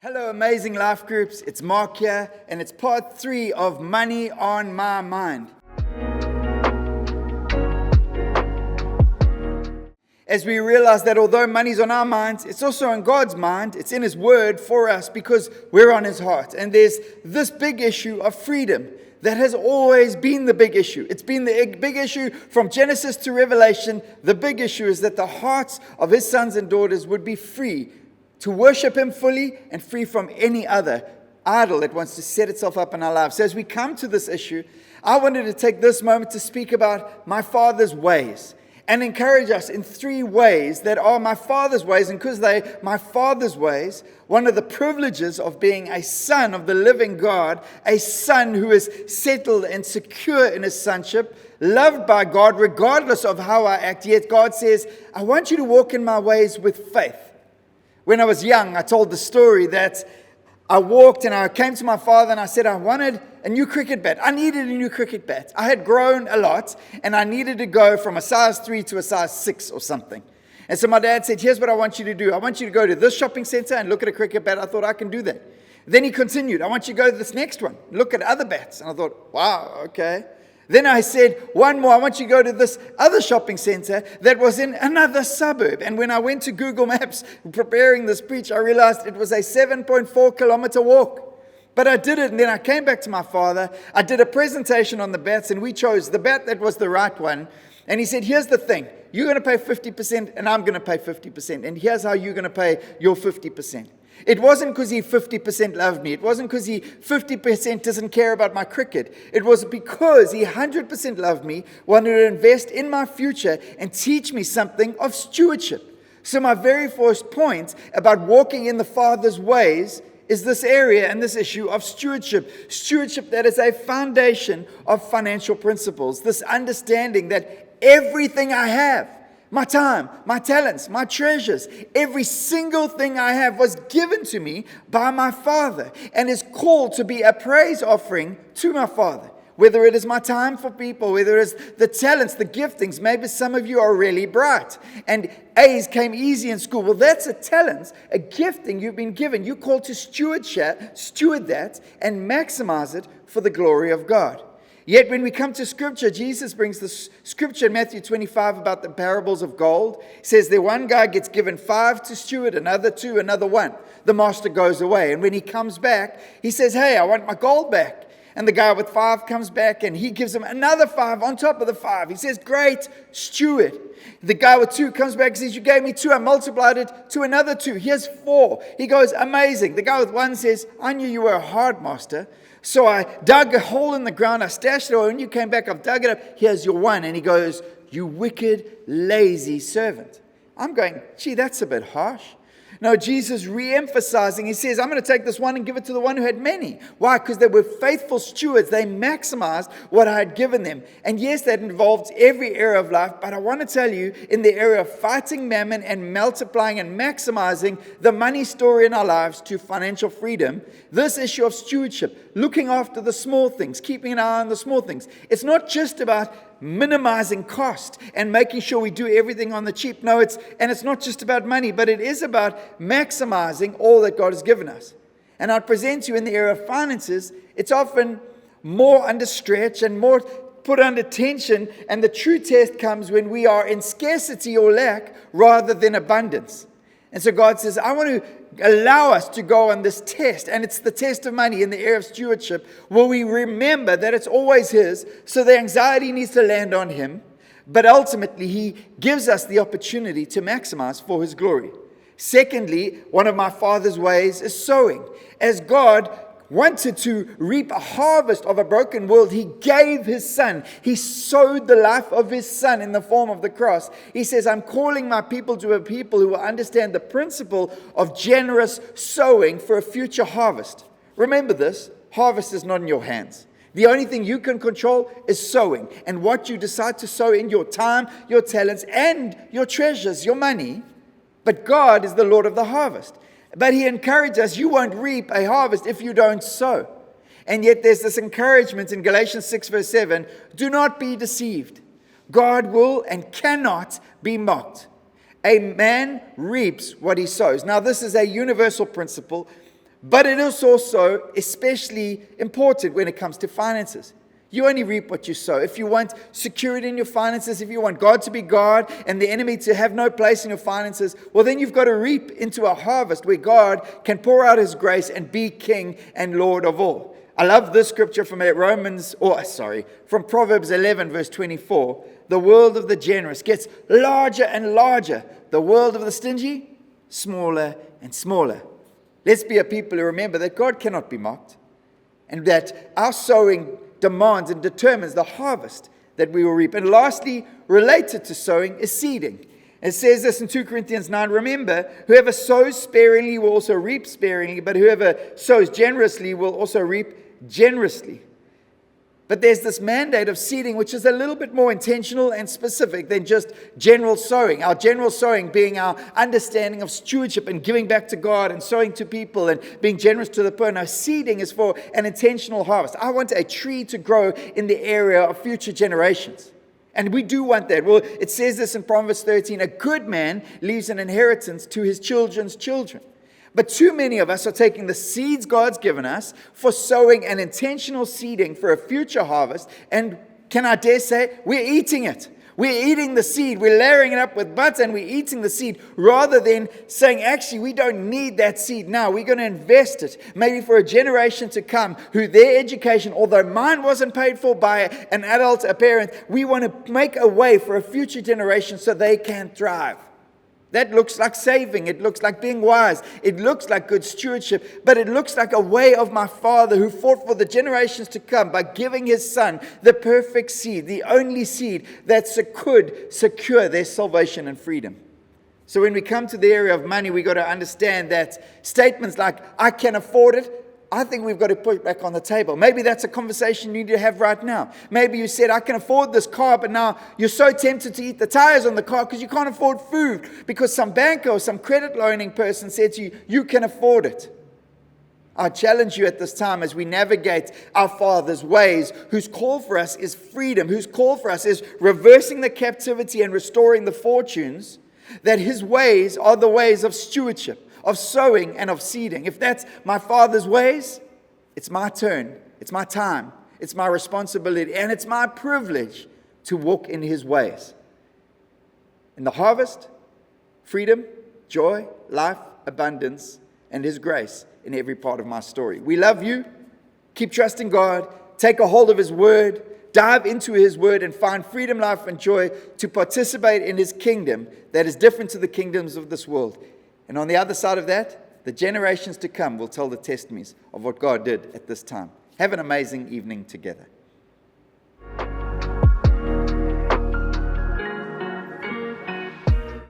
Hello, amazing life groups. It's Mark here, and it's part 3 of Money on My Mind. As we realize that although money's on our minds, it's also on God's mind. It's in His Word for us because we're on His heart. And there's this big issue of freedom that has always been the big issue. It's been the big issue from Genesis to Revelation. The big issue is that the hearts of His sons and daughters would be free to worship Him fully and free from any other idol that wants to set itself up in our lives. So as we come to this issue, I wanted to take this moment to speak about my Father's ways and encourage us in 3 ways that are my Father's ways. And because they're my Father's ways, one of the privileges of being a son of the living God, a son who is settled and secure in his sonship, loved by God regardless of how I act, yet God says, I want you to walk in my ways with faith. When I was young, I told the story that I walked and I came to my father and I said I wanted a new cricket bat. I needed a new cricket bat. I had grown a lot and I needed to go from a size 3 to a size 6 or something. And so my dad said, here's what I want you to do. I want you to go to this shopping center and look at a cricket bat. I thought I can do that. Then he continued, I want you to go to this next one, look at other bats. And I thought, wow, okay. Then I said, one more, I want you to go to this other shopping center that was in another suburb. And when I went to Google Maps preparing this speech, I realized it was a 7.4 kilometer walk. But I did it, and then I came back to my father. I did a presentation on the bats, and we chose the bat that was the right one. And he said, here's the thing. You're going to pay 50%, and I'm going to pay 50%. And here's how you're going to pay your 50%. It wasn't because he 50% loved me. It wasn't because he 50% doesn't care about my cricket. It was because he 100% loved me, wanted to invest in my future and teach me something of stewardship. So my very first point about walking in the Father's ways is this area and this issue of stewardship. Stewardship that is a foundation of financial principles. This understanding that everything I have, my time, my talents, my treasures, every single thing I have was given to me by my Father and is called to be a praise offering to my Father. Whether it is my time for people, whether it is the talents, the giftings. Maybe some of you are really bright and A's came easy in school. Well, that's a talent, a gifting you've been given. You're called to steward that and maximize it for the glory of God. Yet when we come to Scripture, Jesus brings the Scripture in Matthew 25 about the parables of gold. He says the one guy gets given 5 to steward, another 2, another 1. The master goes away. And when he comes back, he says, hey, I want my gold back. And the guy with 5 comes back and he gives him another 5 on top of the 5. He says, great steward. The guy with 2 comes back and says, you gave me 2, I multiplied it to another 2. Here's 4. He goes, amazing. The guy with 1 says, I knew you were a hard master. So I dug a hole in the ground, I stashed it all, and you came back, I've dug it up, here's your 1. And he goes, you wicked, lazy servant. I'm going, gee, that's a bit harsh. No, Jesus re-emphasizing, he says, I'm going to take this 1 and give it to the one who had many. Why? Because they were faithful stewards. They maximized what I had given them. And yes, that involves every area of life, but I want to tell you, in the area of fighting mammon and multiplying and maximizing the money story in our lives to financial freedom, this issue of stewardship, looking after the small things, keeping an eye on the small things. It's not just about minimizing cost and making sure we do everything on the cheap. No, it's not just about money, but it is about maximizing all that God has given us. And I'd present to you in the area of finances, it's often more under stretch and more put under tension, and the true test comes when we are in scarcity or lack rather than abundance. And so God says, I want to allow us to go on this test, and it's the test of money in the area of stewardship, where we remember that it's always His, so the anxiety needs to land on Him, but ultimately He gives us the opportunity to maximize for His glory. Secondly, one of my Father's ways is sowing. As God wanted to reap a harvest of a broken world, He gave His Son. He sowed the life of His Son in the form of the cross. He says, I'm calling my people to a people who will understand the principle of generous sowing for a future harvest. Remember this, harvest is not in your hands. The only thing you can control is sowing. And what you decide to sow in your time, your talents, and your treasures, your money. But God is the Lord of the harvest. But He encourages us, you won't reap a harvest if you don't sow. And yet there's this encouragement in Galatians 6 verse 7, do not be deceived. God will and cannot be mocked. A man reaps what he sows. Now this is a universal principle, But it is also especially important when it comes to finances. You only reap what you sow. If you want security in your finances, if you want God to be God and the enemy to have no place in your finances, well, then you've got to reap into a harvest where God can pour out his grace and be King and Lord of all. I love this scripture from from Proverbs 11, verse 24. The world of the generous gets larger and larger. The world of the stingy, smaller and smaller. Let's be a people who remember that God cannot be mocked, and that our sowing demands and determines the harvest that we will reap. And lastly, related to sowing is seeding. It says this in 2 Corinthians 9, remember, whoever sows sparingly will also reap sparingly, but whoever sows generously will also reap generously. But there's this mandate of seeding, which is a little bit more intentional and specific than just general sowing. Our general sowing being our understanding of stewardship and giving back to God and sowing to people and being generous to the poor. Now, seeding is for an intentional harvest. I want a tree to grow in the area of future generations. And we do want that. Well, it says this in Proverbs 13, a good man leaves an inheritance to his children's children. But too many of us are taking the seeds God's given us for sowing an intentional seeding for a future harvest. And can I dare say, we're eating it. We're eating the seed. We're layering it up with butter and we're eating the seed rather than saying, actually, we don't need that seed now. We're going to invest it maybe for a generation to come who their education, although mine wasn't paid for by an adult, a parent, we want to make a way for a future generation so they can thrive. That looks like saving. It looks like being wise. It looks like good stewardship. But it looks like a way of my Father who fought for the generations to come by giving his Son the perfect seed, the only seed that could secure their salvation and freedom. So when we come to the area of money, we've got to understand that statements like, I can afford it, I think we've got to put it back on the table. Maybe that's a conversation you need to have right now. Maybe you said, I can afford this car, but now you're so tempted to eat the tires on the car because you can't afford food because some banker or some credit loaning person said to you, you can afford it. I challenge you at this time as we navigate our Father's ways, whose call for us is freedom, whose call for us is reversing the captivity and restoring the fortunes, that his ways are the ways of stewardship, of sowing and of seeding. If that's my Father's ways, it's my turn, it's my time, it's my responsibility, and it's my privilege to walk in his ways. In the harvest, freedom, joy, life, abundance, and his grace in every part of my story. We love you. Keep trusting God. Take a hold of his word. Dive into his word and find freedom, life, and joy to participate in his kingdom that is different to the kingdoms of this world. And on the other side of that, the generations to come will tell the testimonies of what God did at this time. Have an amazing evening together.